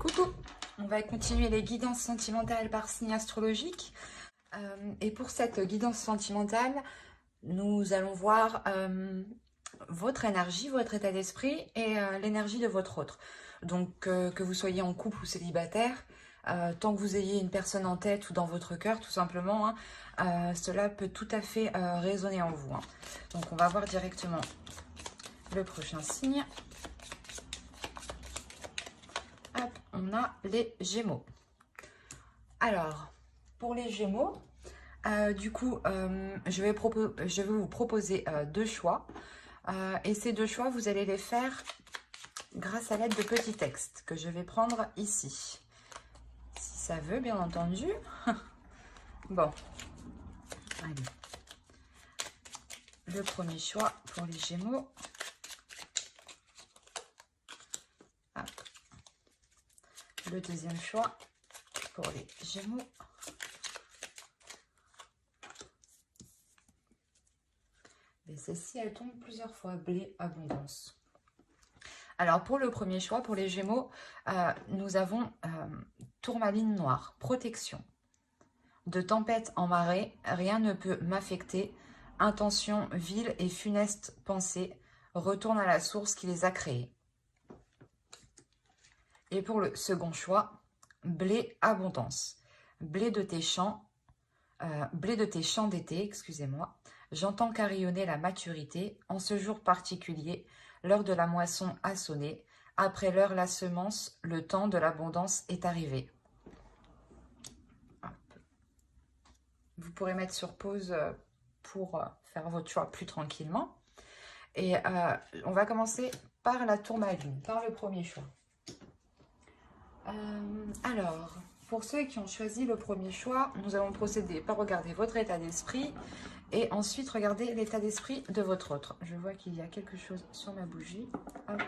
Coucou, on va continuer les guidances sentimentales par signe astrologique. Et pour cette guidance sentimentale, nous allons voir votre énergie, votre état d'esprit et l'énergie de votre autre. Donc que vous soyez en couple ou célibataire, tant que vous ayez une personne en tête ou dans votre cœur, tout simplement, cela peut tout à fait résonner en vous. Donc on va voir directement le prochain signe. Hop, on a les Gémeaux. Alors, pour les Gémeaux, je vais vous proposer deux choix. Et ces deux choix, vous allez les faire grâce à l'aide de petits textes que je vais prendre ici. Si ça veut, bien entendu. Bon, allez. Le premier choix pour les Gémeaux. Hop. Le deuxième choix pour les Gémeaux. Et celle-ci, elle tombe plusieurs fois. Blé, abondance. Alors, pour le premier choix, pour les Gémeaux, nous avons tourmaline noire, protection. De tempête en marée, rien ne peut m'affecter. Intention vile et funeste pensée, retourne à la source qui les a créés. Et pour le second choix, blé, abondance. Blé de tes champs d'été, excusez-moi. J'entends carillonner la maturité, en ce jour particulier, l'heure de la moisson a sonné, après l'heure la semence, le temps de l'abondance est arrivé. Hop. Vous pourrez mettre sur pause pour faire votre choix plus tranquillement. Et on va commencer par la tourmaline, par le premier choix. Alors, pour ceux qui ont choisi le premier choix, nous allons procéder par regarder votre état d'esprit et ensuite regarder l'état d'esprit de votre autre. Je vois qu'il y a quelque chose sur ma bougie. Hop,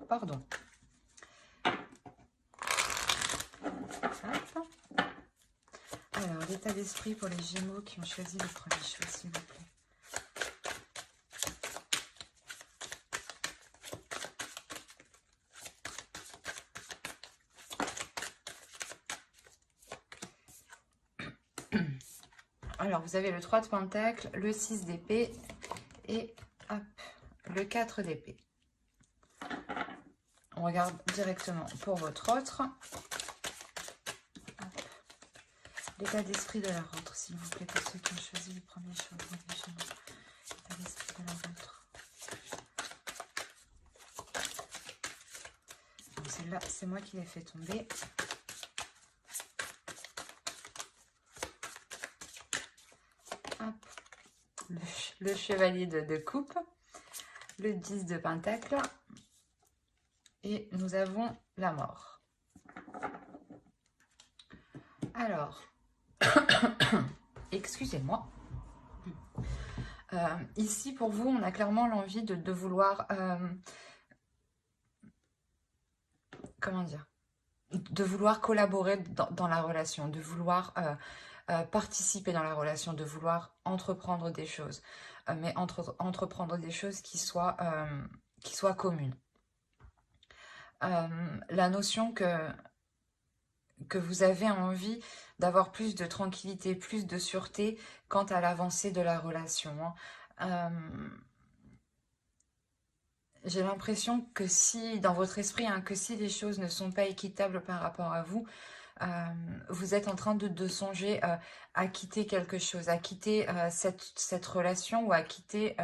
pardon. Hop. Alors, l'état d'esprit pour les Gémeaux qui ont choisi le premier choix, s'il vous plaît. Alors, vous avez le 3 de Pentacle, le 6 d'épée et hop, le 4 d'épée. On regarde directement pour votre autre. L'état d'esprit de leur autre, s'il vous plaît, pour ceux qui ont choisi le premier choix. L'état d'esprit de leur autre. Celle-là, c'est moi qui l'ai fait tomber. Le chevalier de coupe, le 10 de pentacle et nous avons la mort. Alors, excusez-moi. Ici, pour vous, on a clairement l'envie de vouloir... comment dire ? De vouloir collaborer dans la relation, de vouloir... participer dans la relation, de vouloir entreprendre des choses, mais entreprendre des choses qui soient communes. La notion que vous avez envie d'avoir plus de tranquillité, plus de sûreté quant à l'avancée de la relation. J'ai l'impression que si, dans votre esprit, que si les choses ne sont pas équitables par rapport à vous, vous êtes en train de songer à quitter quelque chose, à quitter cette relation ou à quitter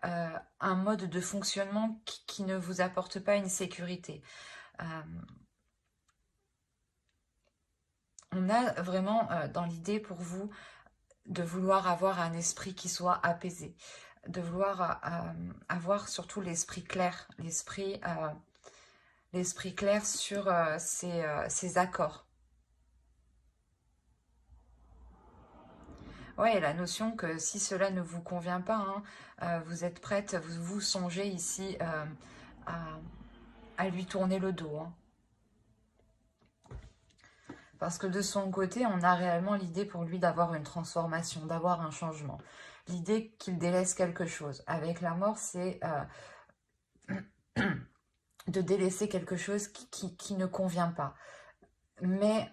un mode de fonctionnement qui ne vous apporte pas une sécurité. On a vraiment dans l'idée pour vous de vouloir avoir un esprit qui soit apaisé, de vouloir avoir surtout l'esprit clair, l'esprit clair sur ces accords. Ouais, la notion que si cela ne vous convient pas, vous êtes prête, vous songez ici à lui tourner le dos. Parce que de son côté, on a réellement l'idée pour lui d'avoir une transformation, d'avoir un changement. L'idée qu'il délaisse quelque chose. Avec la mort, c'est de délaisser quelque chose qui ne convient pas. mais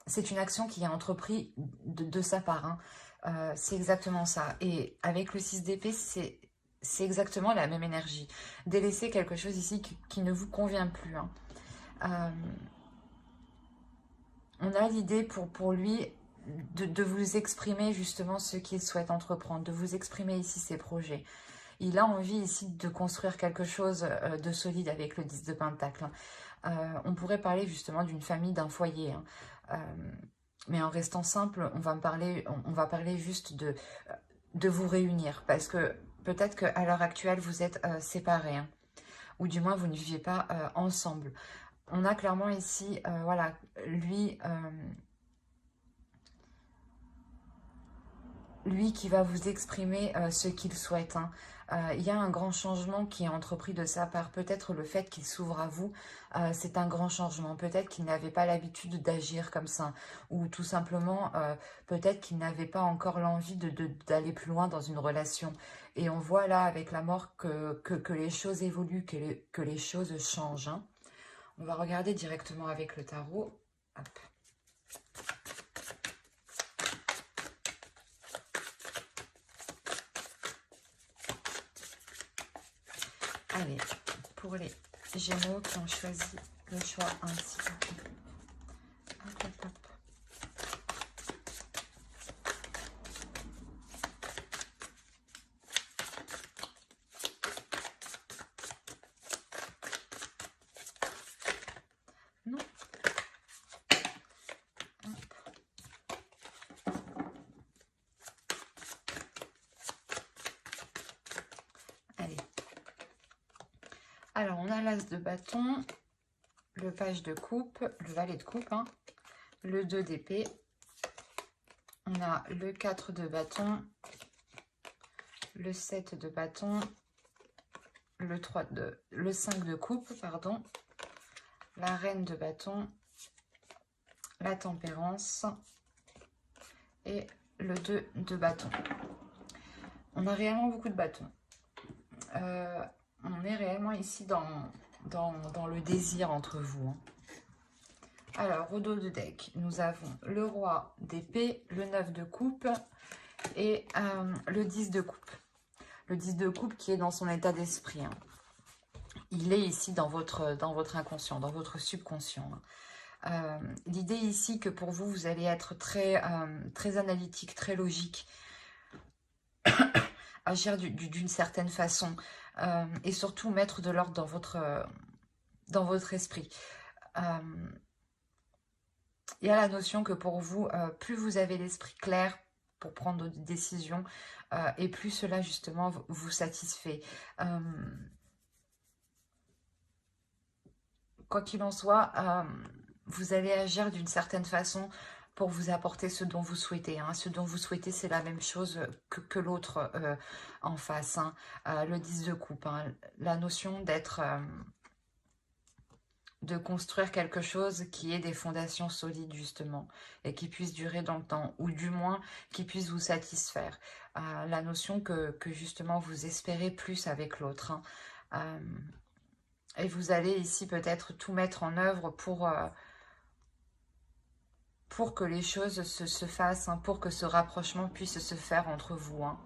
c'est une action qui est entreprise de sa part, hein. C'est exactement ça. Et avec le 6 d'épée, c'est exactement la même énergie. Délaisser quelque chose ici qui ne vous convient plus, hein. Euh, on a l'idée pour lui de vous exprimer justement ce qu'il souhaite entreprendre, de vous exprimer ici ses projets. Il a envie ici de construire quelque chose de solide avec le 10 de Pentacle, hein. On pourrait parler justement d'une famille, d'un foyer, hein. Mais en restant simple, on va parler juste de vous réunir. Parce que peut-être qu'à l'heure actuelle, vous êtes séparés, hein, ou du moins vous ne vivez pas ensemble. On a clairement ici, voilà, lui qui va vous exprimer ce qu'il souhaite, hein. Il y a un grand changement qui est entrepris de sa part. Peut-être le fait qu'il s'ouvre à vous, c'est un grand changement. Peut-être qu'il n'avait pas l'habitude d'agir comme ça. Ou tout simplement, peut-être qu'il n'avait pas encore l'envie d'aller plus loin dans une relation. Et on voit là, avec la mort, que les choses évoluent, que les choses changent, hein. On va regarder directement avec le tarot. Hop. Allez, pour les Gémeaux qui ont choisi le choix ainsi. Hop, hop, hop. Non. Hop. Allez. Alors, on a l'as de bâton, le page de coupe, le valet de coupe, hein, le 2 d'épée. On a le 4 de bâton, le 7 de bâton, le 5 de coupe, pardon, la reine de bâton, la tempérance et le 2 de bâton. On a réellement beaucoup de bâtons. On est réellement ici dans le désir entre vous, hein. Alors, au dos de deck, nous avons le roi d'épée, le 9 de coupe et le 10 de coupe. Le 10 de coupe qui est dans son état d'esprit, hein. Il est ici dans votre inconscient, dans votre subconscient, hein. L'idée ici que pour vous, vous allez être très, très analytique, très logique, agir d'une certaine façon et surtout mettre de l'ordre dans votre esprit. Il y a la notion que pour vous, plus vous avez l'esprit clair pour prendre des décisions, et plus cela justement vous satisfait. Quoi qu'il en soit, vous allez agir d'une certaine façon pour vous apporter ce dont vous souhaitez, hein. Ce dont vous souhaitez, c'est la même chose que l'autre en face, hein. Le 10 de coupe, hein. La notion d'être... de construire quelque chose qui ait des fondations solides justement et qui puisse durer dans le temps, ou du moins qui puisse vous satisfaire. La notion que justement vous espérez plus avec l'autre, hein. Et vous allez ici peut-être tout mettre en œuvre pour que les choses se fassent, hein, pour que ce rapprochement puisse se faire entre vous, hein.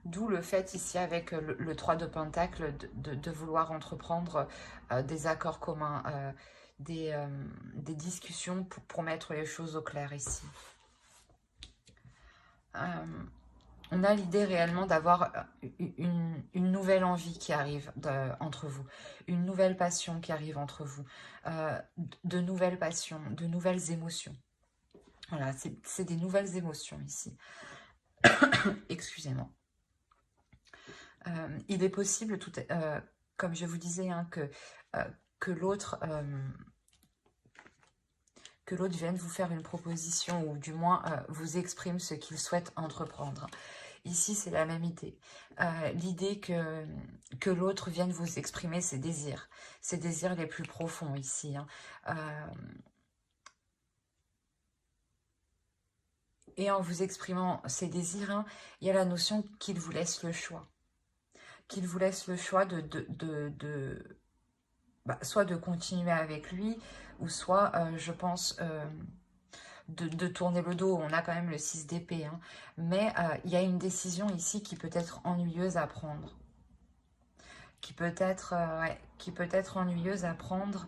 D'où le fait ici avec le 3 de Pentacle de vouloir entreprendre des accords communs, des discussions pour mettre les choses au clair ici. On a l'idée réellement d'avoir une nouvelle envie qui arrive entre vous, une nouvelle passion qui arrive entre vous, de nouvelles passions, de nouvelles émotions. Voilà, c'est des nouvelles émotions ici. Excusez-moi. Il est possible, comme je vous disais, hein, que l'autre vienne vous faire une proposition ou du moins vous exprime ce qu'il souhaite entreprendre. Ici, c'est la même idée. L'idée que l'autre vienne vous exprimer ses désirs les plus profonds ici, hein. Et en vous exprimant ses désirs, hein, il y a la notion qu'il vous laisse le choix. qu'il vous laisse le choix soit de continuer avec lui, ou soit, je pense, de tourner le dos. On a quand même le 6 d'épée, hein. Mais il y a une décision ici qui peut être ennuyeuse à prendre. Qui peut être ennuyeuse à prendre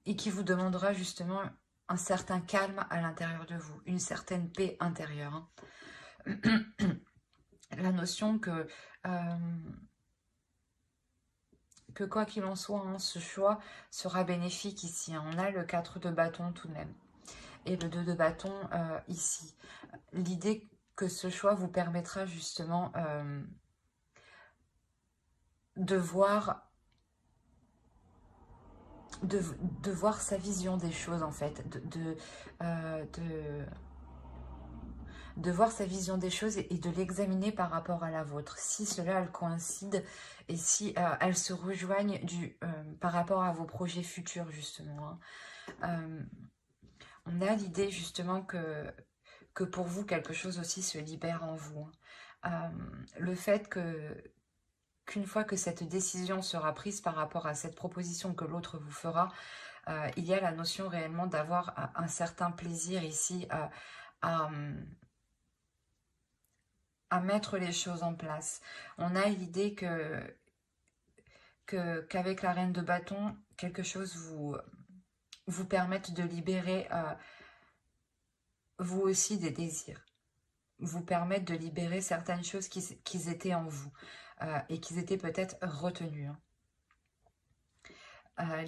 et qui vous demandera justement un certain calme à l'intérieur de vous, une certaine paix intérieure, hein. La notion que quoi qu'il en soit, hein, ce choix sera bénéfique ici, hein. On a le 4 de bâton tout de même et le 2 de bâton ici. L'idée que ce choix vous permettra justement de voir de voir sa vision des choses, en fait, de voir sa vision des choses et de l'examiner par rapport à la vôtre, si cela elle coïncide et si elles se rejoignent par rapport à vos projets futurs, justement, hein. On a l'idée justement que pour vous, quelque chose aussi se libère en vous, hein. Le fait qu'une fois que cette décision sera prise par rapport à cette proposition que l'autre vous fera, il y a la notion réellement d'avoir un certain plaisir ici à mettre les choses en place. On a l'idée qu'avec la reine de bâton, quelque chose vous permette de libérer vous aussi des désirs, vous permettre de libérer certaines choses qui étaient en vous et qui étaient peut-être retenues, hein.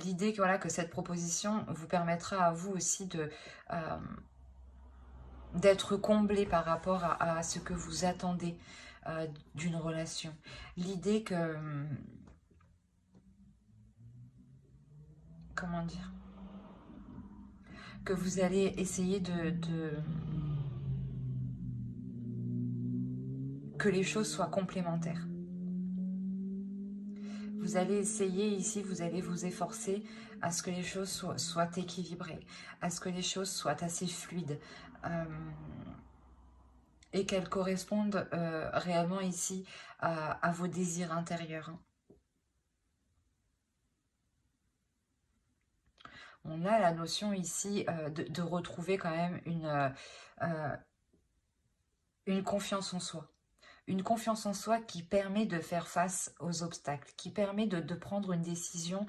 L'idée voilà, que cette proposition vous permettra à vous aussi d'être comblé par rapport à ce que vous attendez d'une relation. L'idée que... Comment dire? Que vous allez essayer que les choses soient complémentaires. Vous allez essayer ici, vous allez vous efforcer à ce que les choses soient équilibrées, à ce que les choses soient assez fluides et qu'elles correspondent réellement ici à vos désirs intérieurs, hein. On a la notion ici de retrouver quand même une confiance en soi. Une confiance en soi qui permet de faire face aux obstacles, qui permet de prendre une décision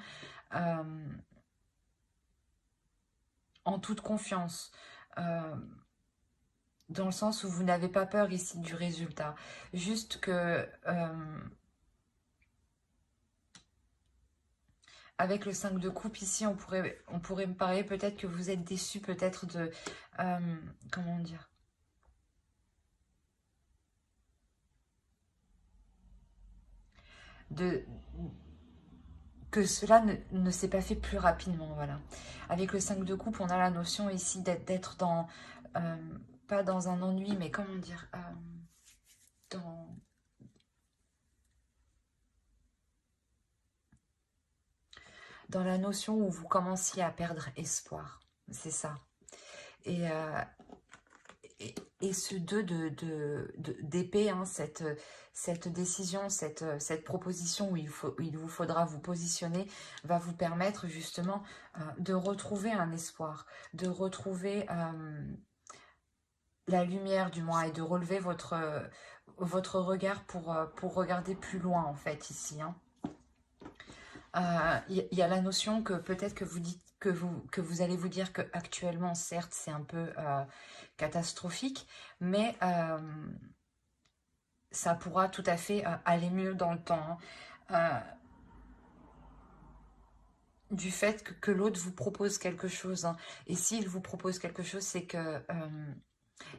en toute confiance, dans le sens où vous n'avez pas peur ici du résultat. Juste que avec le 5 de coupe ici, on pourrait me parler peut-être que vous êtes déçu peut-être de... comment dire? Que cela ne s'est pas fait plus rapidement, voilà. Avec le 5 de coupe, on a la notion ici d'être dans... pas dans un ennui, mais comment dire dans la notion où vous commenciez à perdre espoir. C'est ça. Et ce 2 d'épée, hein, cette décision, cette proposition où il vous faudra vous positionner, va vous permettre justement de retrouver un espoir, de retrouver la lumière du moins et de relever votre regard pour regarder plus loin en fait ici, hein. Y a la notion que peut-être que vous dites que vous allez vous dire que actuellement certes c'est un peu catastrophique, mais ça pourra tout à fait aller mieux dans le temps, hein. Du fait que l'autre vous propose quelque chose, hein. Et s'il vous propose quelque chose, c'est que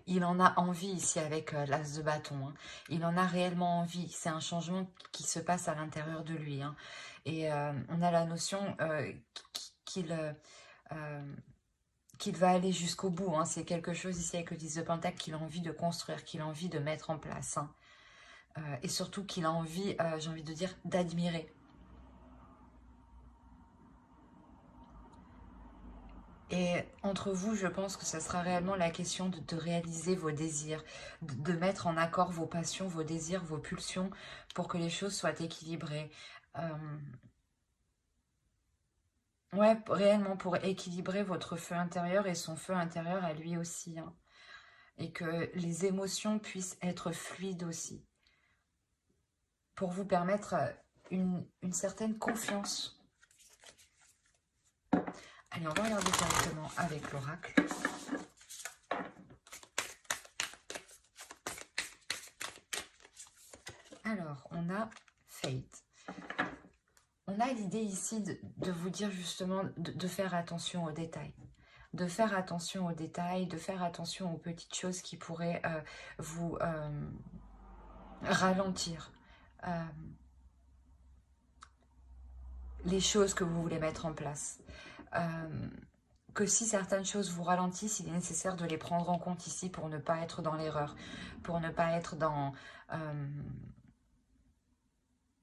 il en a envie ici avec l'as de bâton, hein. Il en a réellement envie. C'est un changement qui se passe à l'intérieur de lui, hein. Et on a la notion qu'il va aller jusqu'au bout, hein. C'est quelque chose ici avec le 10 de Pentacle qu'il a envie de construire, qu'il a envie de mettre en place, hein. Et surtout qu'il a envie, j'ai envie de dire, d'admirer. Et entre vous, je pense que ça sera réellement la question de réaliser vos désirs, de mettre en accord vos passions, vos désirs, vos pulsions, pour que les choses soient équilibrées. Ouais, réellement pour équilibrer votre feu intérieur et son feu intérieur à lui aussi, hein. Et que les émotions puissent être fluides aussi, pour vous permettre une certaine confiance. Allez, on va regarder directement avec l'oracle. Alors, on a Fate. On a l'idée ici de vous dire justement de faire attention aux détails. De faire attention aux détails, de faire attention aux petites choses qui pourraient vous ralentir les choses que vous voulez mettre en place. Que si certaines choses vous ralentissent, il est nécessaire de les prendre en compte ici pour ne pas être dans l'erreur, pour ne pas être dans...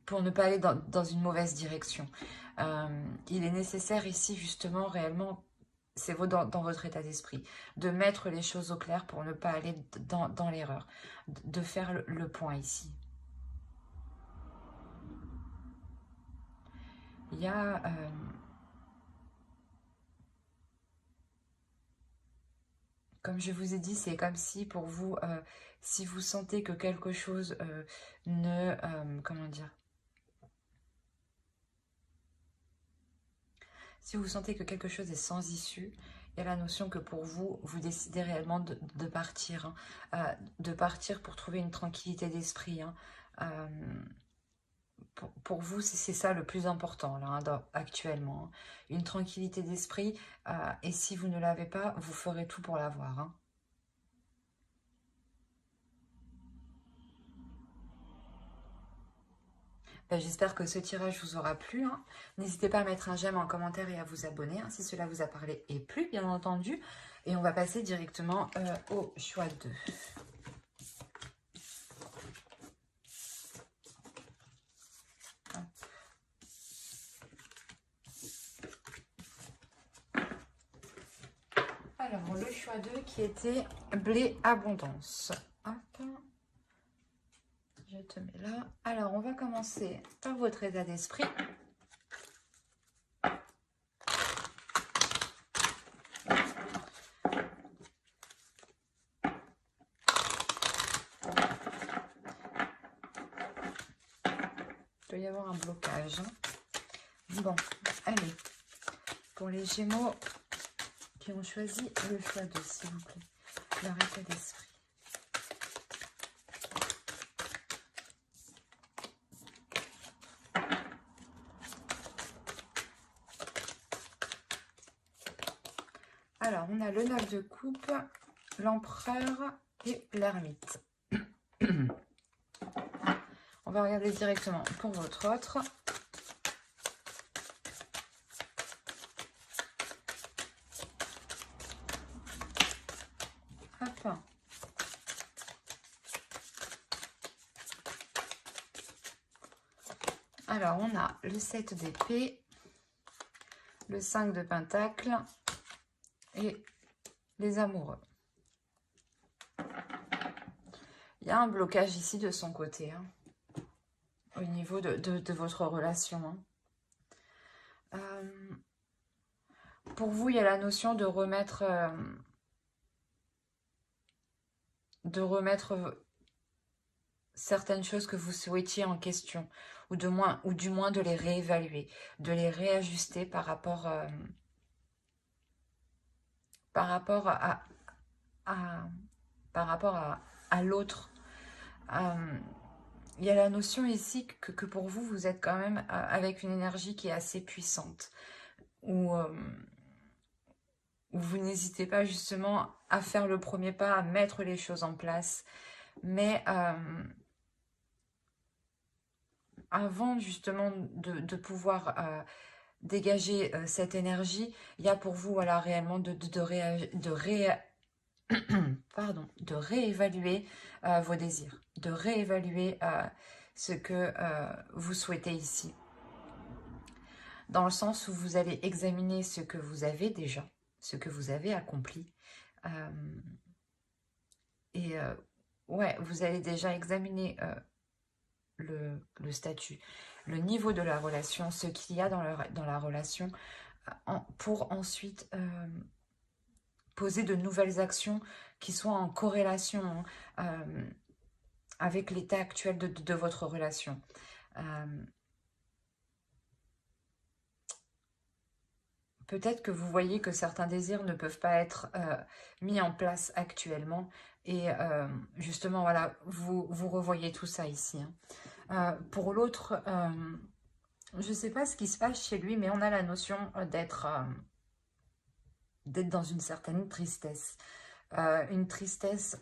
pour ne pas aller dans une mauvaise direction. Il est nécessaire ici justement réellement, c'est dans votre état d'esprit, de mettre les choses au clair pour ne pas aller dans l'erreur, de faire le point ici. Il y a... comme je vous ai dit, c'est comme si pour vous, si vous sentez que quelque chose ne... comment dire? Si vous sentez que quelque chose est sans issue, il y a la notion que pour vous, vous décidez réellement de partir. Hein, de partir pour trouver une tranquillité d'esprit. Hein. Pour vous, c'est ça le plus important là, hein, actuellement. Hein. Une tranquillité d'esprit. Et si vous ne l'avez pas, vous ferez tout pour l'avoir. Hein. Ben, j'espère que ce tirage vous aura plu. Hein. N'hésitez pas à mettre un j'aime en commentaire et à vous abonner hein, si cela vous a parlé et plu, bien entendu. Et on va passer directement au choix 2. Alors, le choix 2 qui était blé abondance. Hop. Je te mets là. Alors, on va commencer par votre état d'esprit. Il doit y avoir un blocage. Bon, allez. Pour les Gémeaux qui ont choisi le choix 2, s'il vous plaît. Leur état d'esprit. Alors, on a le 9 de coupe, l'empereur et l'ermite. On va regarder directement pour votre autre. Hop. Alors, on a le 7 d'épée, le 5 de pentacle et les amoureux. Il y a un blocage ici de son côté, hein, au niveau de votre relation. Hein. Pour vous, il y a la notion de remettre certaines choses que vous souhaitiez en question, ou du moins de les réévaluer, de les réajuster par rapport à l'autre. Il y a la notion ici que pour vous, vous êtes quand même avec une énergie qui est assez puissante, où vous n'hésitez pas justement à faire le premier pas, à mettre les choses en place, mais avant justement de pouvoir dégager cette énergie, il y a pour vous voilà, réellement de réévaluer vos désirs, de réévaluer ce que vous souhaitez ici. Dans le sens où vous allez examiner ce que vous avez déjà, ce que vous avez accompli. Et ouais, vous allez déjà examiner le statut, le niveau de la relation, ce qu'il y a dans la relation, pour ensuite poser de nouvelles actions qui soient en corrélation avec l'état actuel de votre relation. Peut-être que vous voyez que certains désirs ne peuvent pas être mis en place actuellement. Et justement, voilà, vous revoyez tout ça ici. Hein. Pour l'autre, je ne sais pas ce qui se passe chez lui, mais on a la notion d'être dans une certaine tristesse. Une tristesse...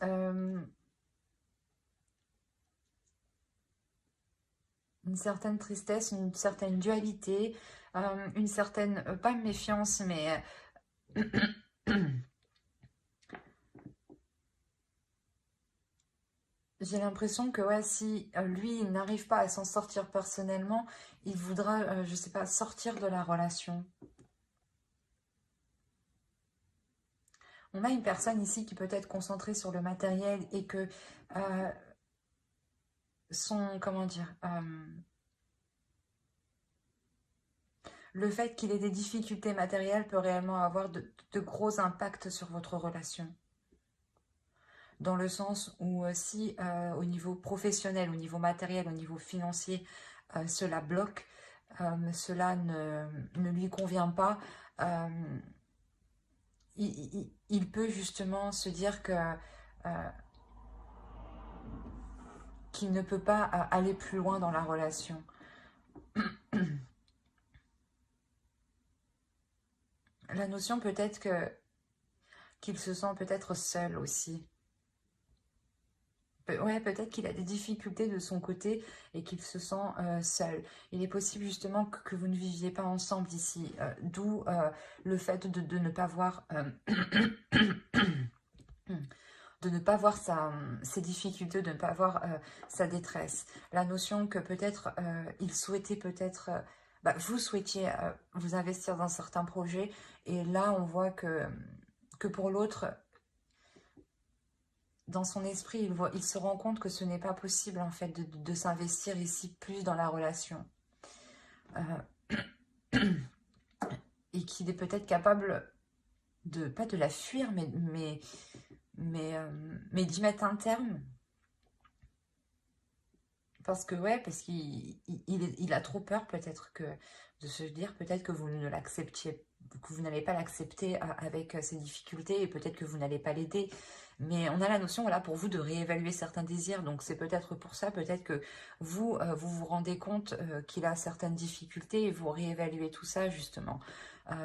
une certaine tristesse, une certaine dualité, une certaine, pas méfiance, mais j'ai l'impression que ouais, si lui, il n'arrive pas à s'en sortir personnellement, il voudra, je sais pas, sortir de la relation. On a une personne ici qui peut être concentrée sur le matériel et que son, comment dire, le fait qu'il ait des difficultés matérielles peut réellement avoir de gros impacts sur votre relation. Dans le sens où si au niveau professionnel, au niveau matériel, au niveau financier, cela bloque, cela ne lui convient pas, il peut justement se dire que qu'il ne peut pas aller plus loin dans la relation. La notion peut-être qu'il se sent peut-être seul aussi. Ouais, peut-être qu'il a des difficultés de son côté et qu'il se sent seul. Il est possible justement que vous ne viviez pas ensemble ici, d'où le fait de ne pas voir... de ne pas voir ses difficultés, de ne pas voir sa détresse. La notion que peut-être il souhaitait peut-être... vous souhaitiez vous investir dans certains projets et là on voit que pour l'autre, dans son esprit, il se rend compte que ce n'est pas possible en fait de s'investir ici plus dans la relation. Et qu'il est peut-être capable de, pas de la fuir, mais d'y mettre un terme. Parce que ouais, parce qu'il a trop peur peut-être de se dire peut-être que vous ne l'acceptiez, que vous n'allez pas l'accepter avec ses difficultés et peut-être que vous n'allez pas l'aider. Mais on a la notion voilà, pour vous de réévaluer certains désirs. Donc c'est peut-être pour ça, peut-être que vous vous rendez compte qu'il a certaines difficultés et vous réévaluez tout ça justement.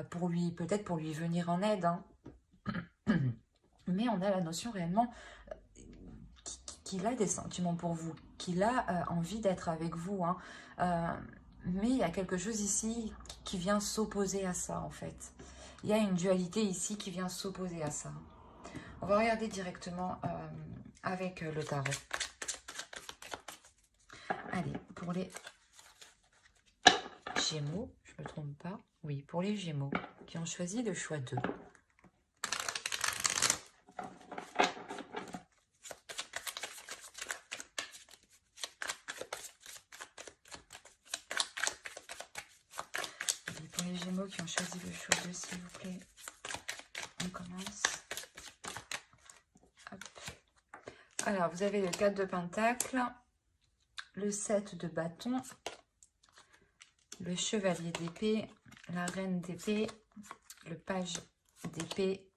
Peut-être pour lui venir en aide. Hein. Mais on a la notion réellement qu'il a des sentiments pour vous, qu'il a envie d'être avec vous. Hein. Mais il y a quelque chose ici qui vient s'opposer à ça, en fait. Il y a une dualité ici qui vient s'opposer à ça. On va regarder directement avec le tarot. Allez, pour les Gémeaux, je ne me trompe pas. Oui, pour les Gémeaux qui ont choisi le choix 2. Qui ont choisi le choix 2, s'il vous plaît. On commence. Hop. Alors, vous avez le 4 de Pentacle, le 7 de bâton, le chevalier d'épée, la reine d'épée, le page d'épée,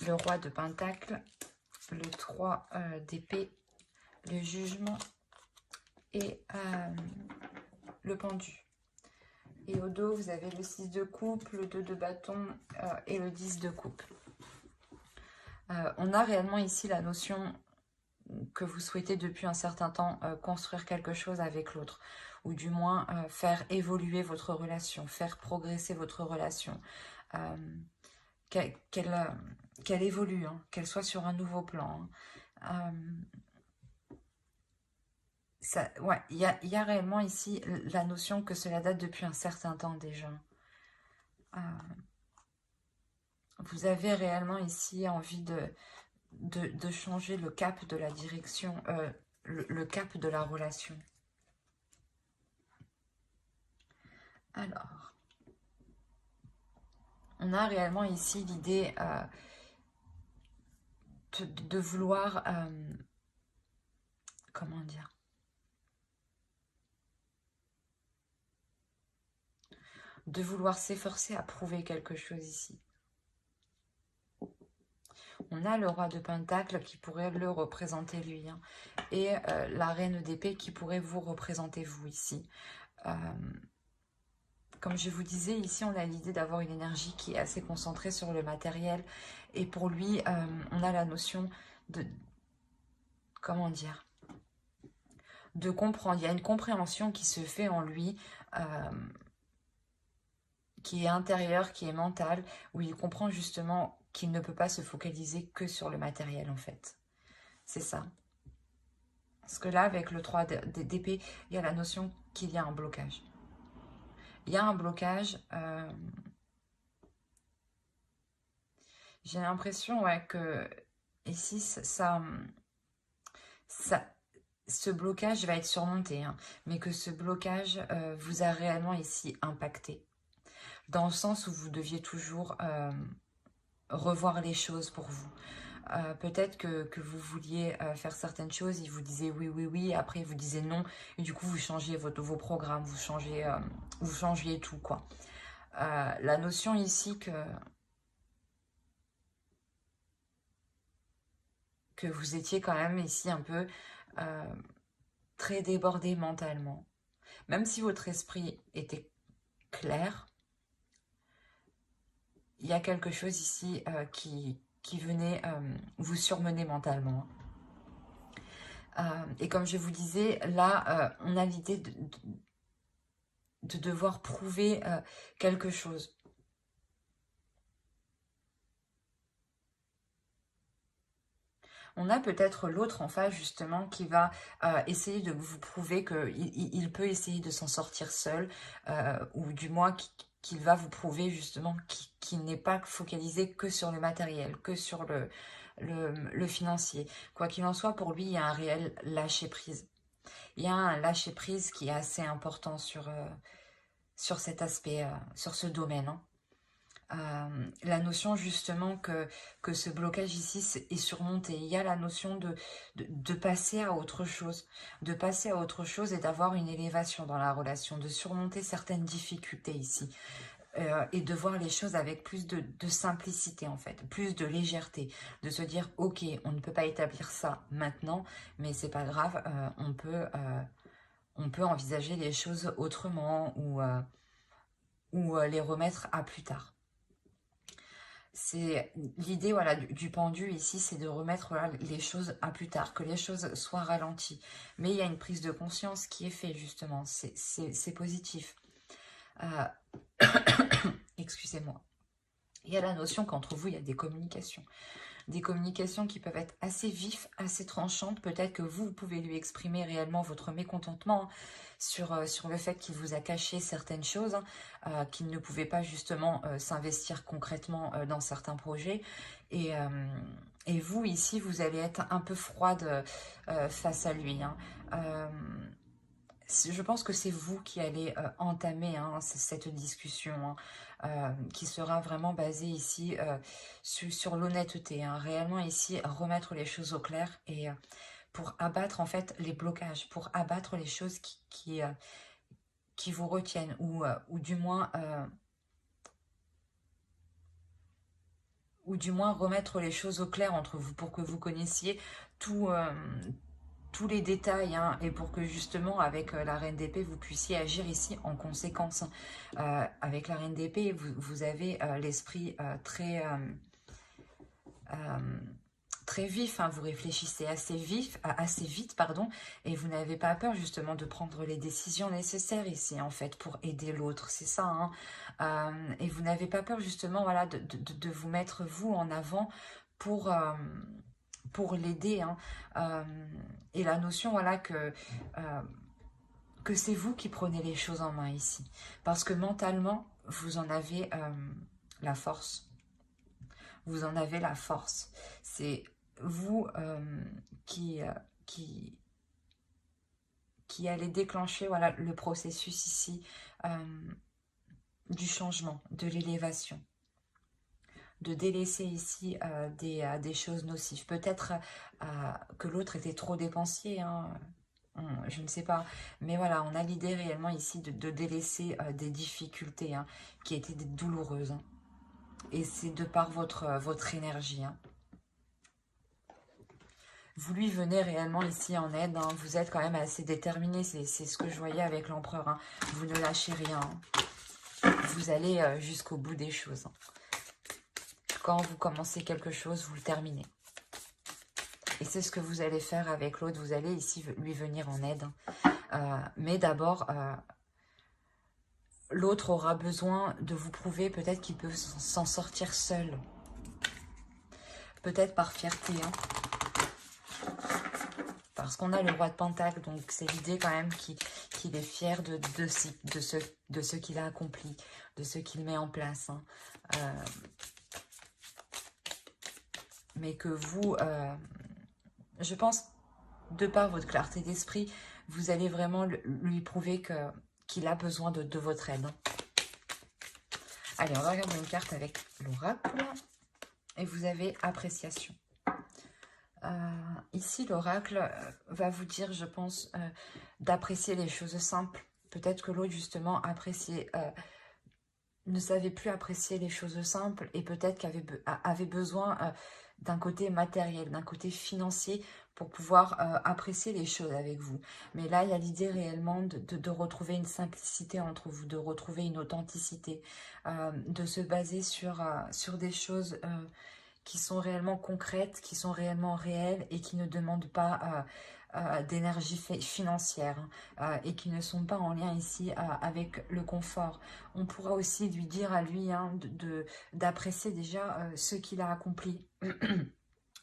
le roi de Pentacle, le 3 d'épée, le jugement et le pendu. Et au dos, vous avez le 6 de coupe, le 2 de bâton et le 10 de coupe. On a réellement ici la notion que vous souhaitez depuis un certain temps construire quelque chose avec l'autre. Ou du moins faire évoluer votre relation, faire progresser votre relation. Qu'elle évolue, hein, qu'elle soit sur un nouveau plan. Hein. Ouais, il y a réellement ici la notion que cela date depuis un certain temps déjà. Vous avez réellement ici envie de changer le cap de la direction, le cap de la relation. Alors, on a réellement ici l'idée de vouloir, comment dire, de vouloir s'efforcer à prouver quelque chose ici. On a le roi de Pentacle qui pourrait le représenter lui, hein, et la reine d'épée qui pourrait vous représenter vous ici. Comme je vous disais, ici on a l'idée d'avoir une énergie qui est assez concentrée sur le matériel, et pour lui, on a la notion de, comment dire, de comprendre. Il y a une compréhension qui se fait en lui, qui est intérieure, qui est mentale, où il comprend justement qu'il ne peut pas se focaliser que sur le matériel en fait. C'est ça. Parce que là, avec le 3 d'épée, il y a la notion qu'il y a un blocage. Il y a un blocage. J'ai l'impression, ouais, que ici, ce blocage va être surmonté, hein, mais que ce blocage vous a réellement ici impacté. Dans le sens où vous deviez toujours revoir les choses pour vous. Peut-être que vous vouliez faire certaines choses, il vous disait oui, oui, oui, après il vous disait non, et du coup vous changez vos programmes, vous changiez tout, quoi. La notion ici que vous étiez quand même ici un peu très débordé mentalement. Même si votre esprit était clair, il y a quelque chose ici qui venait vous surmener mentalement. Et comme je vous disais, là, on a l'idée de devoir prouver quelque chose. On a peut-être l'autre en face, justement, qui va essayer de vous prouver qu'il peut essayer de s'en sortir seul, ou du moins qu'il va vous prouver, justement, qu'il n'est pas focalisé que sur le matériel, que sur le financier. Quoi qu'il en soit, pour lui, il y a un réel lâcher-prise. Il y a un lâcher-prise qui est assez important sur cet aspect, sur ce domaine, hein. La notion justement que ce blocage ici est surmonté. Il y a la notion de passer à autre chose, de passer à autre chose et d'avoir une élévation dans la relation, de surmonter certaines difficultés ici. Et de voir les choses avec plus de simplicité en fait, plus de légèreté, de se dire ok, on ne peut pas établir ça maintenant, mais c'est pas grave, on peut envisager les choses autrement ou les remettre à plus tard. C'est l'idée, voilà, du pendu ici, c'est de remettre, voilà, les choses à plus tard, que les choses soient ralenties. Mais il y a une prise de conscience qui est faite, justement. C'est positif. Excusez-moi. Il y a la notion qu'entre vous, il y a des communications. Des communications qui peuvent être assez vives, assez tranchantes. Peut-être que vous pouvez lui exprimer réellement votre mécontentement sur le fait qu'il vous a caché certaines choses, qu'il ne pouvait pas justement s'investir concrètement dans certains projets. Et vous, ici, vous allez être un peu froide face à lui, hein. Je pense que c'est vous qui allez entamer, hein, cette discussion, hein, qui sera vraiment basée ici sur l'honnêteté, hein, réellement ici remettre les choses au clair et pour abattre en fait les blocages, pour abattre les choses qui vous retiennent ou du moins remettre les choses au clair entre vous pour que vous connaissiez tout, tous les détails, hein, et pour que justement avec la reine d'épée vous puissiez agir ici en conséquence. Avec la reine d'épée vous avez l'esprit très vif, hein, vous réfléchissez assez vite, pardon, et vous n'avez pas peur justement de prendre les décisions nécessaires ici en fait pour aider l'autre, c'est ça, hein. Et vous n'avez pas peur justement, voilà, de vous mettre vous en avant pour l'aider, hein. Et la notion, voilà, que c'est vous qui prenez les choses en main ici. Parce que mentalement, vous en avez la force. Vous en avez la force. C'est vous qui, qui allez déclencher voilà, le processus ici du changement, de l'élévation. De délaisser ici des choses nocives. Peut-être que l'autre était trop dépensier, hein, je ne sais pas. Mais voilà, on a l'idée réellement ici de délaisser des difficultés hein, qui étaient douloureuses. Hein. Et c'est de par votre énergie. Hein. Vous lui venez réellement ici en aide. Hein. Vous êtes quand même assez déterminé. C'est ce que je voyais avec l'empereur. Hein. Vous ne lâchez rien. Hein. Vous allez jusqu'au bout des choses. Hein. Quand vous commencez quelque chose, vous le terminez. Et c'est ce que vous allez faire avec l'autre. Vous allez ici lui venir en aide. Mais d'abord, l'autre aura besoin de vous prouver peut-être qu'il peut s'en sortir seul. Peut-être par fierté. Hein. Parce qu'on a le roi de Pentacle. Donc c'est l'idée quand même qu'il est fier de ce qu'il a accompli. De ce qu'il met en place. Hein. Mais que vous, je pense, de par votre clarté d'esprit, vous allez vraiment lui prouver qu'il a besoin de votre aide. Allez, on va regarder une carte avec l'oracle. Et vous avez appréciation. Ici, l'oracle va vous dire, je pense, d'apprécier les choses simples. Peut-être que l'autre, justement, ne savait plus apprécier les choses simples et peut-être avait besoin d'un côté matériel, d'un côté financier pour pouvoir apprécier les choses avec vous. Mais là, il y a l'idée réellement de retrouver une simplicité entre vous, de retrouver une authenticité, de se baser sur des choses qui sont réellement concrètes, qui sont réellement réelles et qui ne demandent pas d'énergie financière et qui ne sont pas en lien ici avec le confort. On pourra aussi lui dire à lui hein, d'apprécier déjà ce qu'il a accompli,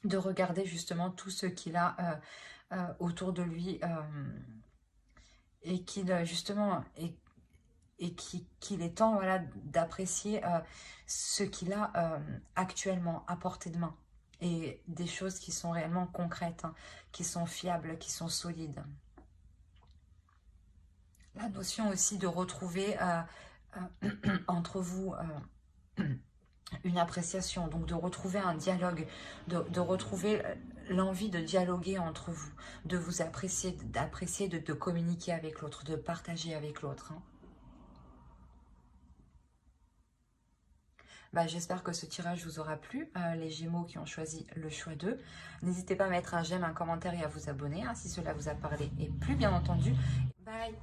de regarder justement tout ce qu'il a autour de lui et qu'il justement qu'il est temps voilà, d'apprécier ce qu'il a actuellement à portée de main. Et des choses qui sont réellement concrètes, hein, qui sont fiables, qui sont solides. La notion aussi de retrouver entre vous une appréciation, donc de retrouver un dialogue, de retrouver l'envie de dialoguer entre vous, de vous apprécier, d'apprécier, de communiquer avec l'autre, de partager avec l'autre. Hein. Bah, j'espère que ce tirage vous aura plu, les Gémeaux qui ont choisi le choix 2. N'hésitez pas à mettre un j'aime, un commentaire et à vous abonner hein, si cela vous a parlé et plu bien entendu. Bye!